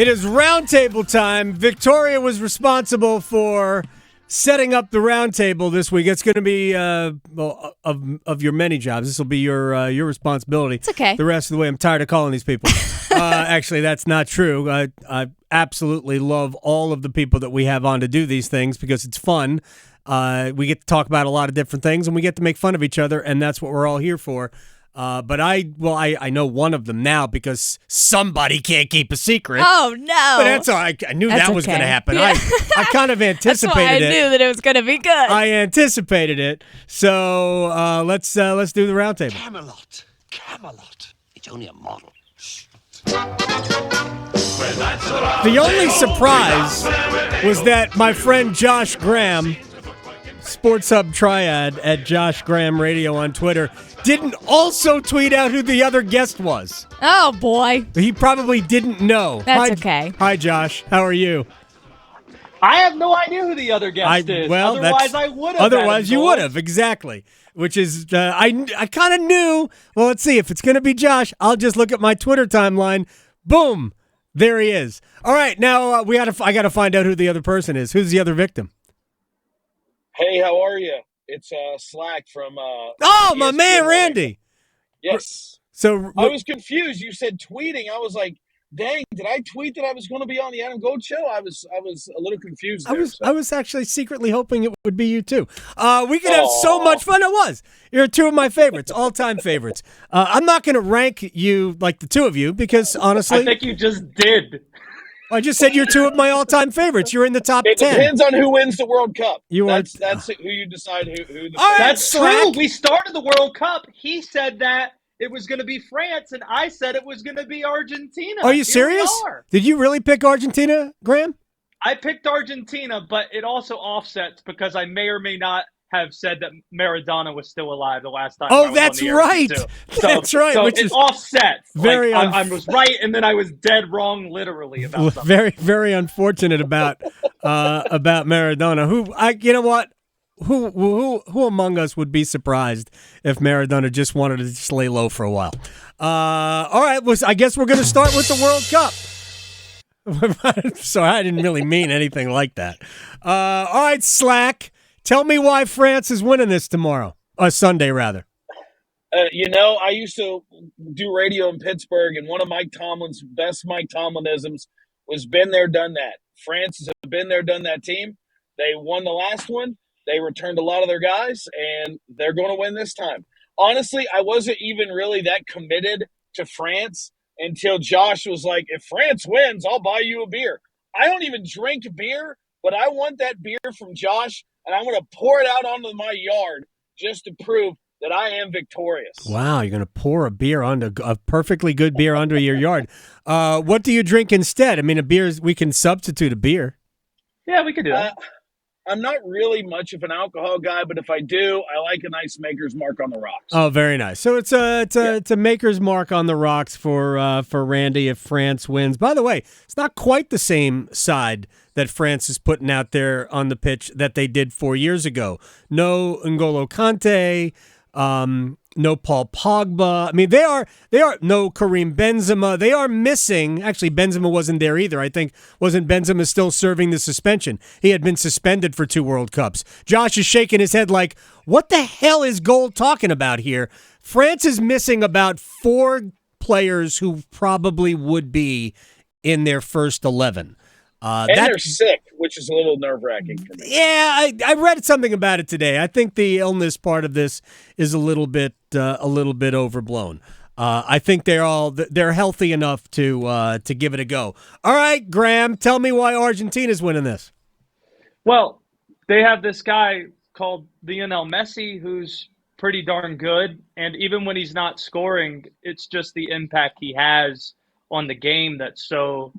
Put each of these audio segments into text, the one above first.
It is roundtable time. Victoria was responsible for setting up the roundtable this week. It's going to be of your many jobs. This will be your responsibility. It's okay. The rest of the way, I'm tired of calling these people. Actually, that's not true. I absolutely love all of the people that we have on to do these things because it's fun. We get to talk about a lot of different things, and we get to make fun of each other, and that's what we're all here for. But I know one of them now because somebody can't keep a secret. Oh, no. But that's all right. I knew that was going to happen. Yeah. I kind of anticipated it. That's why I knew that it was going to be good. I anticipated it. So let's do the roundtable. Camelot. It's only a model. The only surprise was that my friend Josh Graham, Sports Hub Triad at Josh Graham Radio on Twitter, didn't also tweet out who the other guest was. Oh, boy. He probably didn't know. That's okay. Hi, Josh. How are you? I have no idea who the other guest is. Well, otherwise, I would have. Otherwise, you would have. Exactly. Which is, I kind of knew. Well, let's see. If it's going to be Josh, I'll just look at my Twitter timeline. Boom. There he is. All right. Now, I got to find out who the other person is. Who's the other victim? Hey, how are you? It's Slack from oh, my man, Randy. Yes. So I was confused. You said tweeting. I was like, dang, did I tweet that I was going to be on the Adam Gold show? I was a little confused there. I was actually secretly hoping it would be you too. We could have so much fun. It was. You're two of my favorites, all-time favorites. I'm not going to rank you like the two of you because honestly, I think you just did. I just said you're two of my all-time favorites. You're in the top 10. It depends on who wins the World Cup. That's who you decide who the all right, That's Slack. true. We started the World Cup. He said that it was going to be France, and I said it was going to be Argentina. Are you serious? Did you really pick Argentina, Graham? I picked Argentina, but it also offsets because I may or may not have said that Maradona was still alive the last time. Oh, that's right. That's right. So Which it is offsets. very. I was right, and then I was dead wrong, literally about something. Very, very unfortunate about Maradona. You know what? Who among us would be surprised if Maradona just wanted to just lay low for a while? All right, well, I guess we're going to start with the World Cup. So I didn't really mean anything like that. All right, Slack, tell me why France is winning this tomorrow, or Sunday rather. I used to do radio in Pittsburgh, and one of Mike Tomlin's best Mike Tomlinisms was been there, done that. France has been there, done that team. They won the last one. They returned a lot of their guys, and they're going to win this time. Honestly, I wasn't even really that committed to France until Josh was like, if France wins, I'll buy you a beer. I don't even drink beer, but I want that beer from Josh, and I'm going to pour it out onto my yard just to prove that I am victorious. Wow, you're going to pour a perfectly good beer under your yard. What do you drink instead? I mean, we can substitute a beer. Yeah, we could do that. I'm not really much of an alcohol guy, but if I do, I like a nice Maker's Mark on the rocks. Oh, very nice. So it's a Maker's Mark on the rocks for Randy if France wins. By the way, it's not quite the same side that France is putting out there on the pitch that they did 4 years ago. No N'Golo Kante, no Paul Pogba. I mean, they are no Karim Benzema. They are missing. Actually, Benzema wasn't there either. I think wasn't Benzema still serving the suspension? He had been suspended for 2 World Cups. Josh is shaking his head like, what the hell is Gold talking about here? France is missing about 4 players who probably would be in their first 11. And they're sick, which is a little nerve-wracking for me. Yeah, I read something about it today. I think the illness part of this is a little bit overblown. I think they're healthy enough to give it a go. All right, Graham, tell me why Argentina's winning this. Well, they have this guy called Lionel Messi who's pretty darn good, and even when he's not scoring, it's just the impact he has on the game that's so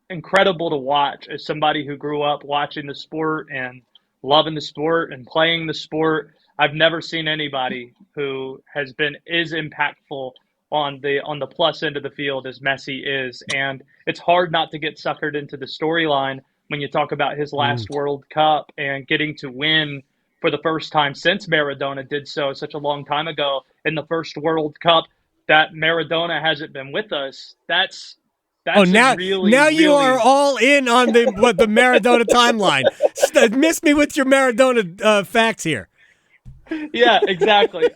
incredible to watch. As somebody who grew up watching the sport and loving the sport and playing the sport, I've never seen anybody who has been as impactful on the plus end of the field as Messi is. And it's hard not to get suckered into the storyline when you talk about his last World Cup and getting to win for the first time since Maradona did so such a long time ago in the first World Cup that Maradona hasn't been with us. That's That's now really, now you really, are all in on the Maradona timeline. Miss me with your Maradona facts here. yeah, exactly.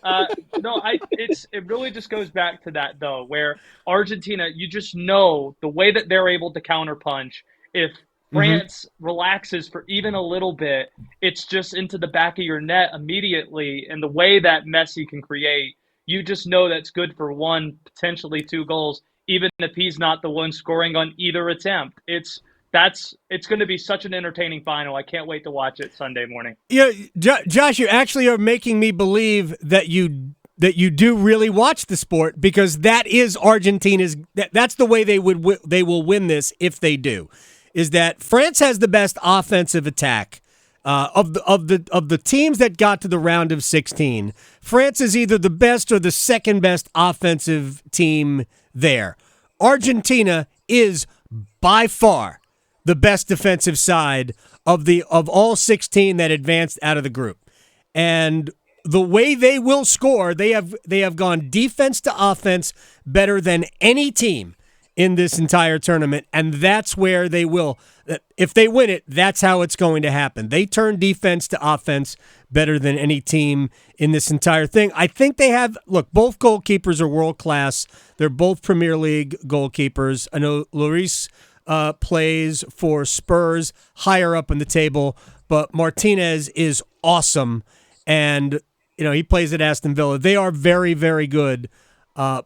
No, it really just goes back to that though, where Argentina, you just know the way that they're able to counterpunch. If Mm-hmm. France relaxes for even a little bit, it's just into the back of your net immediately. And the way that Messi can create, you just know that's good for one, potentially two goals, even if he's not the one scoring on either attempt. It's going to be such an entertaining final. I can't wait to watch it Sunday morning. Yeah, Josh, you actually are making me believe that you do really watch the sport, because that is Argentina's. That's the way they will win this if they do. Is that France has the best offensive attack of the teams that got to the round of 16. France is either the best or the second best offensive team there. Argentina is by far the best defensive side of all 16 that advanced out of the group. And the way they will score, they have gone defense to offense better than any team in this entire tournament, and that's where they will. If they win it, that's how it's going to happen. They turn defense to offense better than any team in this entire thing. I think they have. Look, both goalkeepers are world class. They're both Premier League goalkeepers. I know Lloris plays for Spurs higher up in the table, but Martinez is awesome, and he plays at Aston Villa. They are very, very good,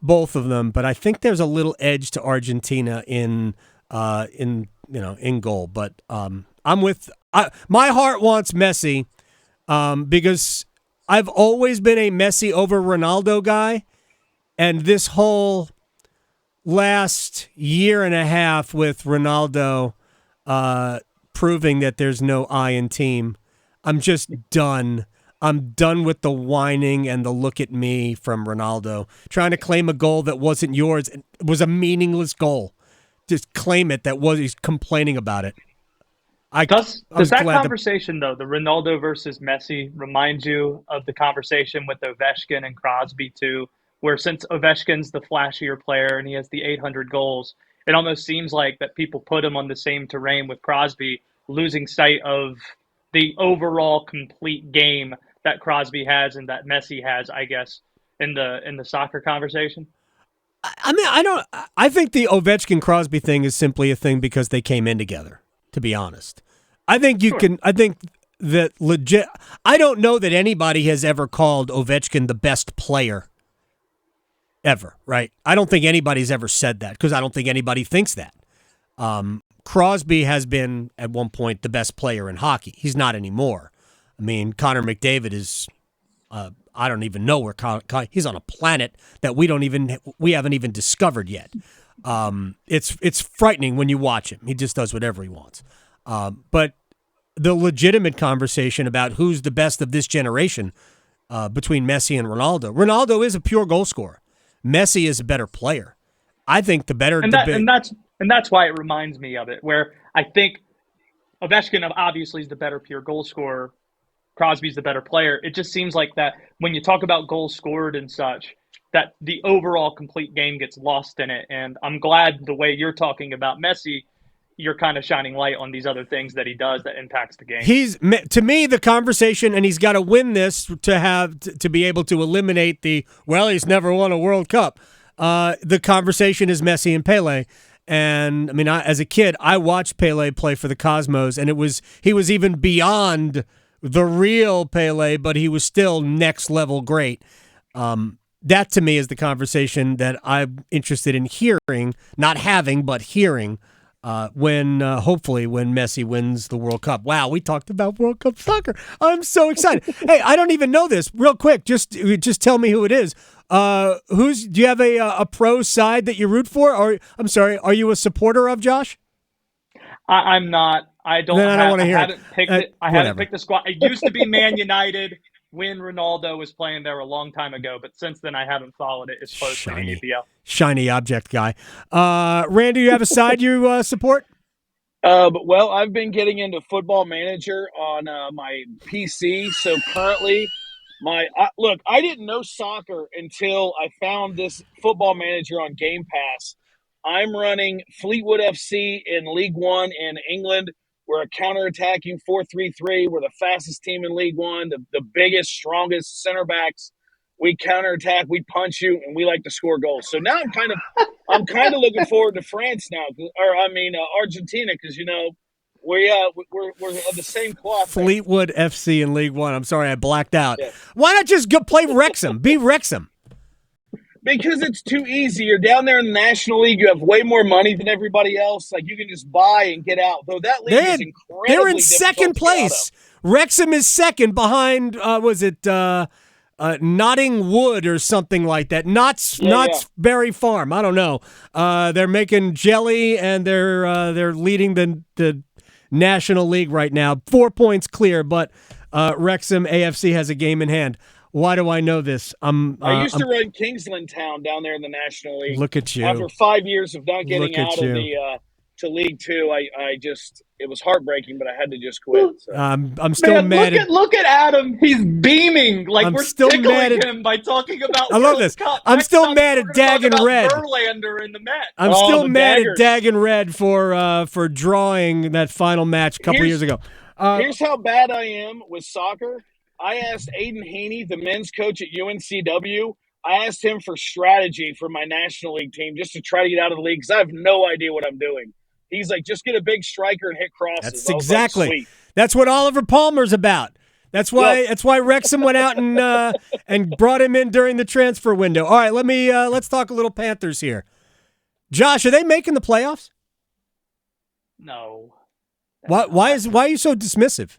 both of them. But I think there's a little edge to Argentina in goal. But my heart wants Messi, because I've always been a Messi over Ronaldo guy, and this whole last year and a half with Ronaldo proving that there's no I in team, I'm just done. I'm done with the whining and the look at me from Ronaldo. Trying to claim a goal that wasn't yours. It was a meaningless goal. Just claim it. He's complaining about it. Does that conversation, though, the Ronaldo versus Messi, remind you of the conversation with Ovechkin and Crosby, too, where since Ovechkin's the flashier player and he has the 800 goals, it almost seems like that people put him on the same terrain with Crosby, losing sight of the overall complete game that Crosby has and that Messi has, I guess, in the soccer conversation? I think the Ovechkin Crosby thing is simply a thing because they came in together, to be honest. I think I think that legit. I don't know that anybody has ever called Ovechkin the best player ever, right? I don't think anybody's ever said that, because I don't think anybody thinks that. Crosby has been at one point the best player in hockey. He's not anymore. I mean, Connor McDavid is. I don't even know where he's on a planet that we haven't even discovered yet. It's frightening when you watch him. He just does whatever he wants. But the legitimate conversation about who's the best of this generation between Messi and Ronaldo is a pure goal scorer. Messi is a better player. I think the better and that's why it reminds me of it, where I think Ovechkin obviously is the better pure goal scorer. Crosby's the better player. It just seems like that when you talk about goals scored and such, that the overall complete game gets lost in it. And I'm glad the way you're talking about Messi, you're kind of shining light on these other things that he does that impacts the game. To me, the conversation, and he's got to win this to be able to eliminate he's never won a World Cup. The conversation is Messi and Pele. And I mean, as a kid, I watched Pele play for the Cosmos, and he was even beyond the real Pele, but he was still next level great. That to me is the conversation that I'm interested in hearing, not having, but hearing hopefully when Messi wins the World Cup. Wow, we talked about World Cup soccer. I'm so excited. Hey, I don't even know this. Real quick, just tell me who it is. Do you have a pro side that you root for? Or I'm sorry, are you a supporter of, Josh? I'm not. I don't. Then I don't want to hear it. I haven't picked the squad. It used to be Man United when Ronaldo was playing there a long time ago, but since then I haven't followed it as closely to EPL. Shiny object guy. Randy, you have a side you support? Well, I've been getting into Football Manager on my PC, so currently look, I didn't know soccer until I found this Football Manager on Game Pass. I'm running Fleetwood FC in League One in England. We're a counterattacking 4-3-3. We're the fastest team in League One, the biggest, strongest center backs. We counterattack, we punch you, and we like to score goals. So now I'm kind of looking forward to France now, Argentina, because we're of the same cloth. Fleetwood FC in League One. I'm sorry, I blacked out. Yeah. Why not just go play Wrexham? Be Wrexham. Because it's too easy. You're down there in the National League. You have way more money than everybody else. Like, you can just buy and get out. Though that league is incredibly They're in difficult second to get out place. of. Wrexham is second behind, Notting Wood or something like that. Knott's Berry Farm. I don't know. They're making jelly, and they're leading the National League right now. 4 points clear, but Wrexham AFC has a game in hand. Why do I know this? I used to run Kingsland Town down there in the National League. Look at you. After 5 years of not getting out of to League Two, it was heartbreaking, but I had to just quit. So. I'm still mad. Look at Adam. He's beaming like we're still tickling him by talking about. I love this. Cup. I'm Next still time mad we're at gonna Dag talk and about Red. Verlander in the Met. I'm still mad Daggers. at Dag and Red for drawing that final match a couple years ago. Here's how bad I am with soccer. I asked Aiden Heaney, the men's coach at UNCW, I asked him for strategy for my National League team just to try to get out of the league because I have no idea what I'm doing. He's like, just get a big striker and hit crosses. That's what Oliver Palmer's about. That's why Wrexham went out and brought him in during the transfer window. All right, let's talk a little Panthers here. Josh, are they making the playoffs? No. Why are you so dismissive?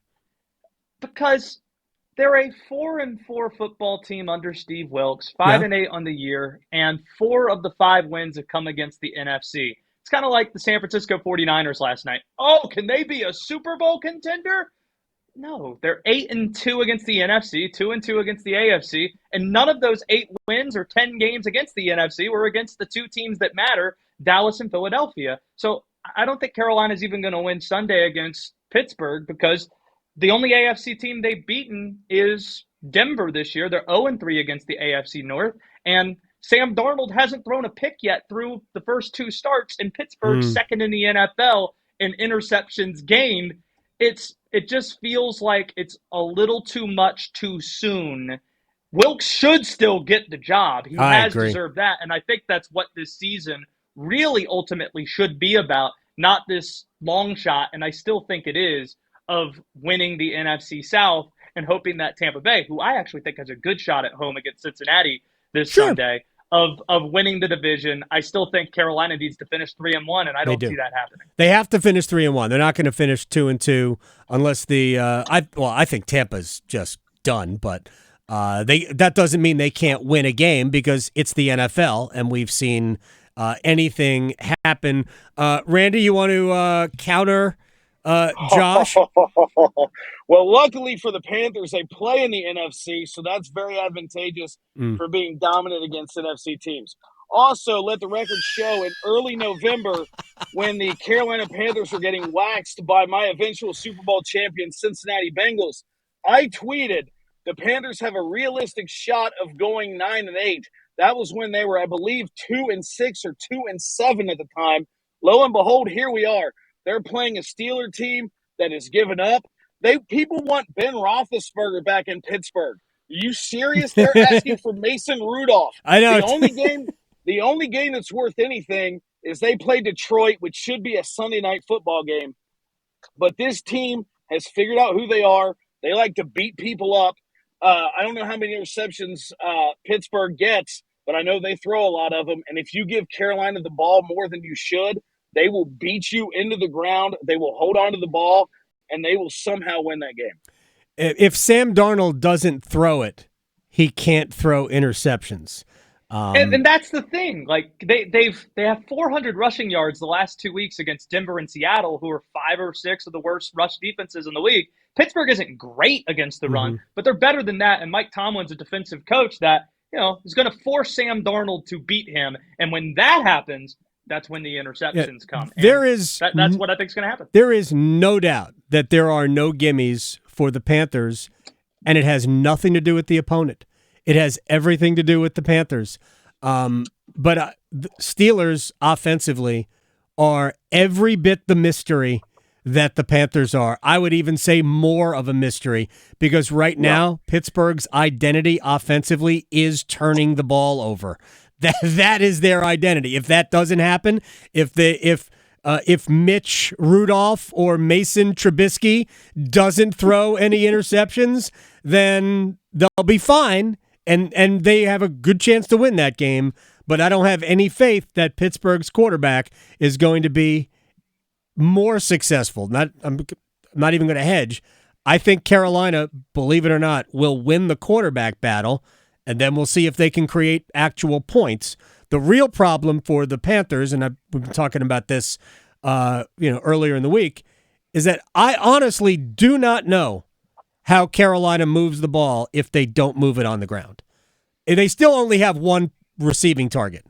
Because they're a 4-4 football team under Steve Wilkes, 5-8 on the year, and 4 of the 5 wins have come against the NFC. It's kind of like the San Francisco 49ers last night. Oh, can they be a Super Bowl contender? No, they're 8-2 against the NFC, 2-2 against the AFC, and none of those 8 wins or 10 games against the NFC were against the 2 teams that matter, Dallas and Philadelphia. So I don't think Carolina's even going to win Sunday against Pittsburgh because the only AFC team they've beaten is Denver this year. They're 0-3 against the AFC North, and Sam Darnold hasn't thrown a pick yet through the first 2 starts, and Pittsburgh's second in the NFL in interceptions gained. It just feels like it's a little too much too soon. Wilkes should still get the job. He has deserved that, and I think that's what this season really ultimately should be about, not this long shot, and I still think it is, of winning the NFC South and hoping that Tampa Bay, who I actually think has a good shot at home against Cincinnati this Sunday, of winning the division. I still think Carolina needs to finish 3-1, and I don't see that happening. They have to finish 3-1. They're not going to finish 2-2 unless I think Tampa's just done, but that doesn't mean they can't win a game because it's the NFL and we've seen anything happen. Randy, you want to counter Josh? Well, luckily for the Panthers, they play in the NFC, so that's very advantageous for being dominant against NFC teams. Also, let the record show in early November when the Carolina Panthers were getting waxed by my eventual Super Bowl champion Cincinnati Bengals, I tweeted, the Panthers have a realistic shot of going 9-8. That was when they were, I believe, 2-6 or 2-7 at the time. Lo and behold, here we are. They're playing a Steeler team that has given up. People want Ben Roethlisberger back in Pittsburgh. Are you serious? They're asking for Mason Rudolph. I know. The only game that's worth anything is they play Detroit, which should be a Sunday night football game. But this team has figured out who they are. They like to beat people up. I don't know how many interceptions Pittsburgh gets, but I know they throw a lot of them. And if you give Carolina the ball more than you should, they will beat you into the ground. They will hold on to the ball, and they will somehow win that game. If Sam Darnold doesn't throw it, he can't throw interceptions. And that's the thing. Like they have 400 rushing yards the last 2 weeks against Denver and Seattle, who are 5 or 6 of the worst rush defenses in the league. Pittsburgh isn't great against the run, but they're better than that. And Mike Tomlin's a defensive coach that is going to force Sam Darnold to beat him. And when that happens, that's when the interceptions come. And that's what I think is going to happen. There is no doubt that there are no gimmies for the Panthers, and it has nothing to do with the opponent. It has everything to do with the Panthers. But the Steelers offensively are every bit the mystery that the Panthers are. I would even say more of a mystery because right now Pittsburgh's identity offensively is turning the ball over. That is their identity. If that doesn't happen, if Mitch Rudolph or Mason Trubisky doesn't throw any interceptions, then they'll be fine, and they have a good chance to win that game. But I don't have any faith that Pittsburgh's quarterback is going to be more successful. I'm not even going to hedge. I think Carolina, believe it or not, will win the quarterback battle, and then we'll see if they can create actual points. The real problem for the Panthers, and we've been talking about this earlier in the week, is that I honestly do not know how Carolina moves the ball if they don't move it on the ground. They still only have one receiving target.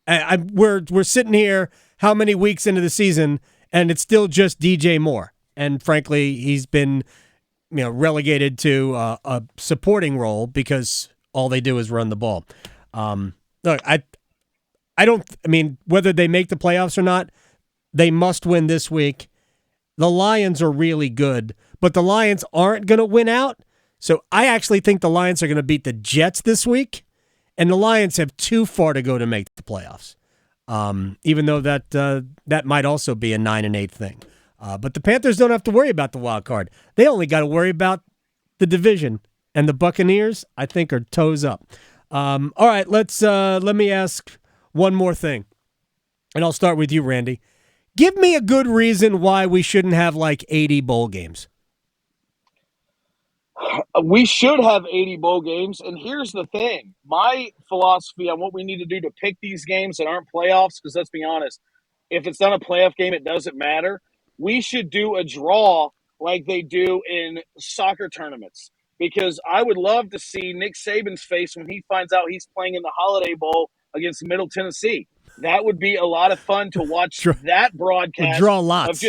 We're sitting here how many weeks into the season, and it's still just DJ Moore. And frankly, he's been relegated to a supporting role because all they do is run the ball. Look, whether they make the playoffs or not, they must win this week. The Lions are really good, but the Lions aren't going to win out. So I actually think the Lions are going to beat the Jets this week, and the Lions have too far to go to make the playoffs. Even though that might also be a 9-8 thing. But the Panthers don't have to worry about the wild card. They only got to worry about the division. And the Buccaneers, I think, are toes up. All right, let me ask one more thing. And I'll start with you, Randy. Give me a good reason why we shouldn't have like 80 bowl games. We should have 80 bowl games, and here's the thing. My philosophy on what we need to do to pick these games that aren't playoffs, because let's be honest, if it's not a playoff game, it doesn't matter. We should do a draw like they do in soccer tournaments, because I would love to see Nick Saban's face when he finds out he's playing in the Holiday Bowl against Middle Tennessee. That would be a lot of fun to watch that broadcast. Draw lots.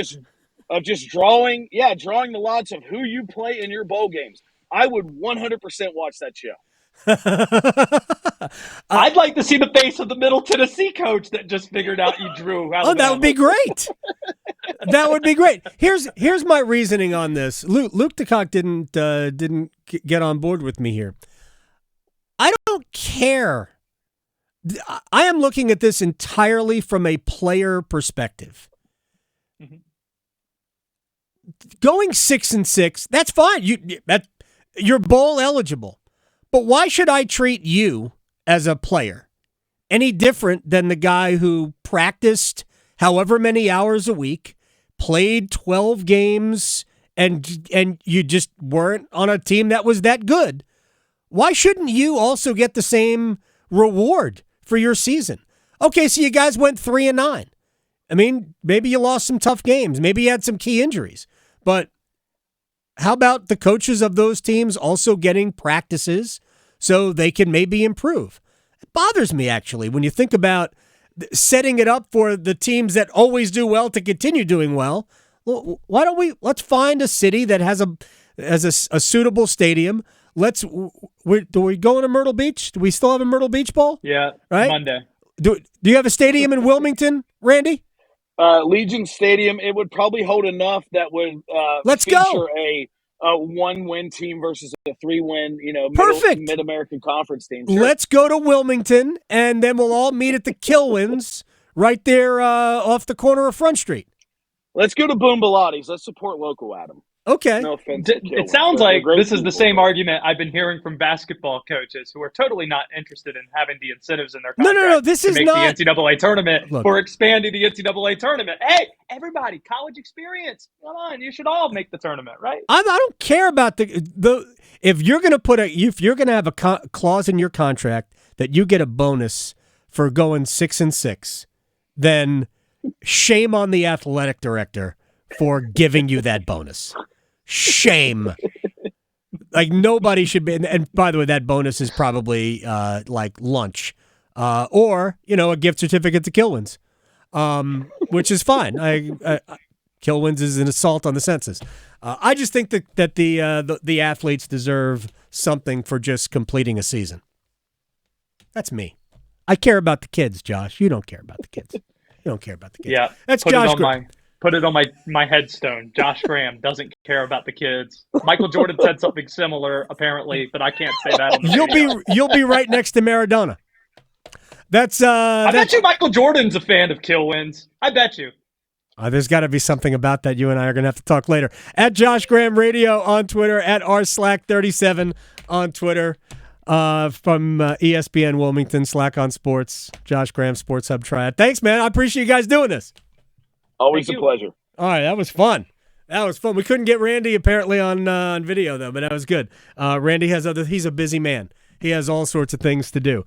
Of just drawing the lots of who you play in your bowl games. I would 100% watch that show. I'd like to see the face of the Middle Tennessee coach that just figured out you drew. Oh, that would be great. That would be great. Here's my reasoning on this. Luke DeCock didn't get on board with me here. I don't care. I am looking at this entirely from a player perspective. Mm-hmm. Going 6-6, that's fine. You're bowl eligible. But why should I treat you as a player any different than the guy who practiced however many hours a week, played 12 games, and you just weren't on a team that was that good? Why shouldn't you also get the same reward for your season? Okay, so you guys went 3-9. I mean, maybe you lost some tough games. Maybe you had some key injuries. But how about the coaches of those teams also getting practices so they can maybe improve? It bothers me, actually, when you think about setting it up for the teams that always do well to continue doing well. Why don't let's find a city that has a suitable stadium. Do we go to Myrtle Beach? Do we still have a Myrtle Beach Bowl? Yeah, right? Monday. Do you have a stadium in Wilmington, Randy? Legion Stadium, it would probably hold enough that would feature a 1-win team versus a 3-win, Mid-American Conference team. Sure. Let's go to Wilmington, and then we'll all meet at the Kilwins right there off the corner of Front Street. Let's go to Boom Bilatti's. Let's support local, Adam. Okay. No offense. It sounds like this is the same argument I've been hearing from basketball coaches who are totally not interested in having the incentives in their contract No. This is make not the NCAA tournament Look. for expanding the NCAA tournament. Hey, everybody, college experience. Come on, you should all make the tournament, right? I don't care about the if you're going to have a clause in your contract that you get a bonus for going 6-6, then shame on the athletic director for giving you that bonus. Shame. Like, nobody should be. And by the way, that bonus is probably like lunch or, a gift certificate to Kilwins, which is fine. Kilwins is an assault on the census. I just think that the athletes deserve something for just completing a season. That's me. I care about the kids, Josh. You don't care about the kids. You don't care about the kids. Yeah, That's put Josh it on put it on my headstone. Josh Graham doesn't care about the kids. Michael Jordan said something similar, apparently, but I can't say that on the radio. You'll be right next to Maradona. That's I bet you Michael Jordan's a fan of kill wins. I bet you. There's got to be something about that. You and I are going to have to talk later. At Josh Graham Radio on Twitter, at rslack37 on Twitter. From ESPN Wilmington, Slack on Sports, Josh Graham Sports Hub Triad. Thanks, man. I appreciate you guys doing this. Always a pleasure. All right, that was fun. We couldn't get Randy apparently on video though, but that was good. Randy he's a busy man. He has all sorts of things to do.